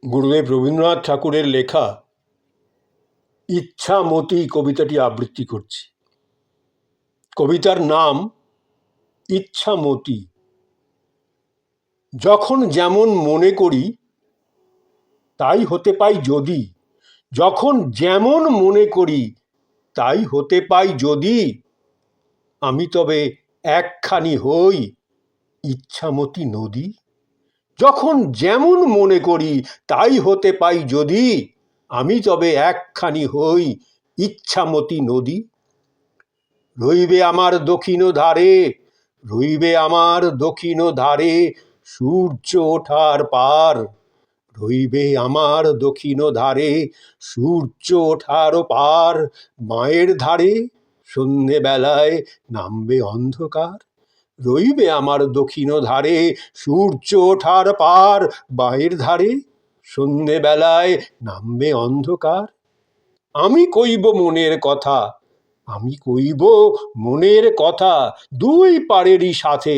গুরুদেব রবীন্দ্রনাথ ঠাকুরের লেখা ইচ্ছামতি কবিতাটি আবৃত্তি করছি। কবিতার নাম ইচ্ছামতি। যখন যেমন মনে করি তাই হতে পাই যদি, যখন যেমন মনে করি তাই হতে পাই যদি, আমি তবে একখানি হই ইচ্ছামতি নদী। যখন যেমন মনে করি তাই হতে পাই যদি, আমি তবে একখানি হই ইচ্ছামতি নদী। রইবে আমার দক্ষিণ ধারে, রইবে আমার দক্ষিণ ধারে সূর্য ওঠার পার, রইবে আমার দক্ষিণ ধারে সূর্য ওঠার পার। মায়ের ধারে সন্ধেবেলায় নামবে অন্ধকার, রইবে আমার দক্ষিণ ধারে সূর্য ওঠার পার। মায়ের ধারে সন্ধেবেলায় নামবে অন্ধকার। আমি কইব মনের কথা, আমি কইব মনের কথা দুই পাড়েরই সাথে,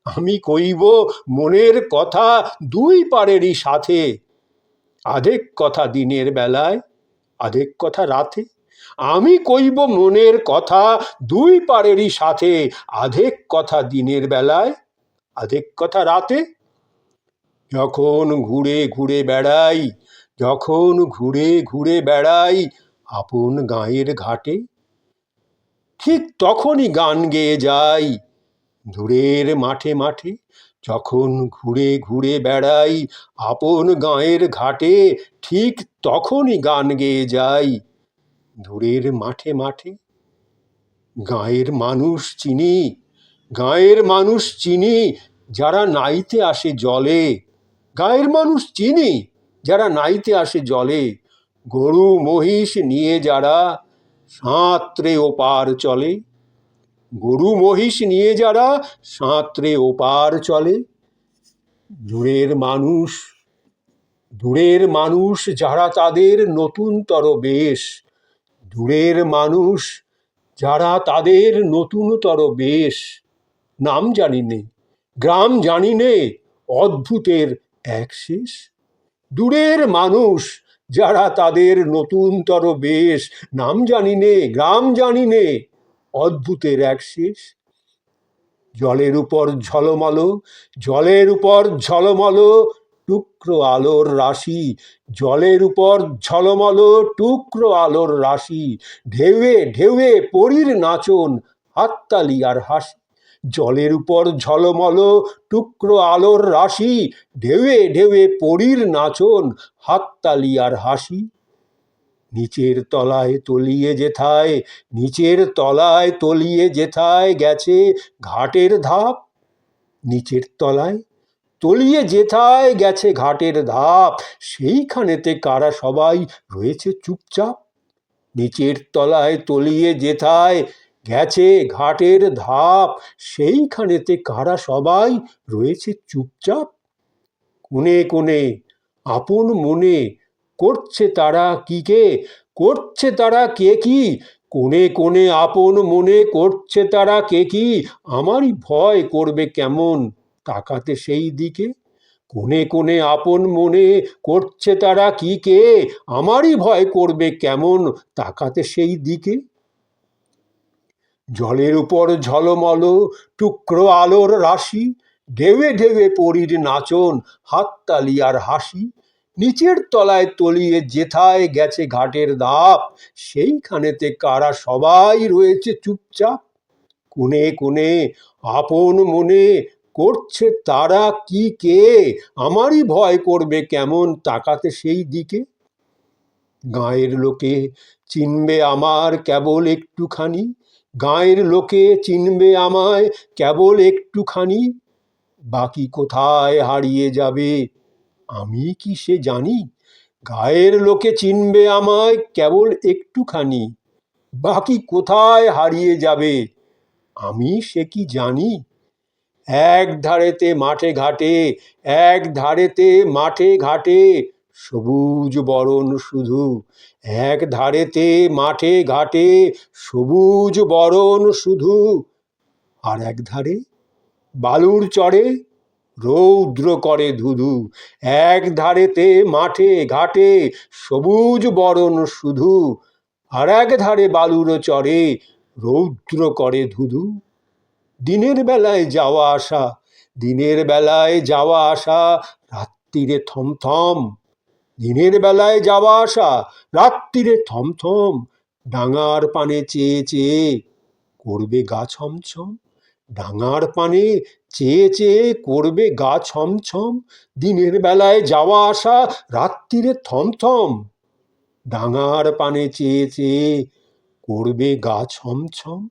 আমি কইব মনের কথা দুই পাড়েরই সাথে। আধেক কথা দিনের বেলায়, আধেক কথা রাতে, আমি কইব মনের কথা দুই পাড়েরই সাথে। আধেক কথা দিনের বেলায়, আধেক কথা রাতে। যখন ঘুরে ঘুরে বেড়াই, যখন ঘুরে ঘুরে বেড়াই আপন গাঁয়ের ঘাটে, ঠিক তখনই গান গেয়ে যাই দূরের মাঠে মাঠে। যখন ঘুরে ঘুরে বেড়াই আপন গাঁয়ের ঘাটে, ঠিক তখনই গান গেয়ে যাই দূরের মাঠে মাঠে। গাঁয়ের মানুষ চিনি, গাঁয়ের মানুষ চিনি যারা নাইতে আসে জলে, গাঁয়ের মানুষ চিনি যারা নাইতে আসে জলে। গরু মহিষ নিয়ে যারা সাঁতরে ওপার চলে, গরু মহিষ নিয়ে যারা সাঁতরে ওপার চলে। দূরের মানুষ, দূরের মানুষ যারা তাদের নতুনতর বেশ, দূরের মানুষ যারা তাদের নতুনতর বেশ। নাম জানি নে, গ্রাম জানি নে, অদ্ভুতের এক শেষ। দূরের মানুষ যারা তাদের নতুনতর বেশ, নাম জানি নে, গ্রাম জানি নে, অদ্ভুতের এক শেষ। জলের উপর ঝলমল, জলের উপর ঝলমল টুকরো আলোর রাশি, জলের উপর ঝলমল টুকরো আলোর রাশি। ঢেউয়ে ঢেউয়ে পরীর নাচন, হাততালি আর হাসি। জলের উপর ঝলমল টুকরো আলোর রাশি, ঢেউয়ে ঢেউয়ে পরীর নাচন, হাততালি আর হাসি। নিচের তলায় তলিয়ে যেথায়, নিচের তলায় তলিয়ে যেথায় গেছে ঘাটের ধাপ, নিচের তলায় তলিয়ে যেথায় গেছে ঘাটের ধাপ, সেইখানেতে কারা সবাই রয়েছে চুপচাপ। নিচের তলায় তলিয়ে যেথায় গেছে ঘাটের ধাপ, সেইখানেতে কারা সবাই রয়েছে চুপচাপ। কোণে কোণে আপন মনে করছে তারা কি কে, করছে তারা কে কি। কোণে কোণে আপন মনে করছে তারা কে কি, আমারই ভয় করবে কেমন তাকাতে সেই দিকে। কোণে কোণে আপন মনে করছে তারা কি কে, আমারই ভয় করবে কেমন তাকাতে সেই দিকে। জলের উপর ঝলমল টুকরো আলোর রাশি, ঢেউয়ে ঢেউয়ে পরীর নাচন, হাততালি আর হাসি। নিচের তলায় তলিয়ে যেথায় গেছে ঘাটের ধাপ, সেইখানেতে কারা সবাই রয়েছে চুপচাপ। কোণে কোণে আপন মনে করছে তারা কি কে, আমারই ভয় করবে কেমন তাকাতে সেই দিকে। গাঁয়ের লোকে চিনবে আমার কেবল একটুখানি, গাঁয়ের লোকে চিনবে আমায় কেবল একটুখানি। বাকি কোথায় হারিয়ে যাবে আমি কি সে জানি, গাঁয়ের লোকে চিনবে আমায় কেবল একটুখানি। বাকি কোথায় হারিয়ে যাবে আমি সে কি জানি। এক ধারেতে মাঠে ঘাটে, এক ধারেতে মাঠে ঘাটে সবুজ বরণ শুধু, এক ধারেতে মাঠে ঘাটে সবুজ বরণ শুধু। আর এক ধারে বালুর চরে রৌদ্র করে ধুধু। এক ধারেতে মাঠে ঘাটে সবুজ বরণ শুধু, আর এক ধারে বালুর চরে রৌদ্র করে ধুধু। দিনের বেলায় যাওয়া আসা, দিনের বেলায় যাওয়া আসা, রাত্রিরে থমথম। দিনের বেলায় যাওয়া আসা, রাত্রিরে থমথম। ডাঙার পানে চেয়ে চেয়ে করবে গা ছমছম। ডাঙার পানে চেয়ে চেয়ে করবে গা ছমছম। দিনের বেলায় যাওয়া আসা, রাত্রিরে থমথম। ডাঙার পানে চেয়ে চেয়ে করবে গা ছমছম।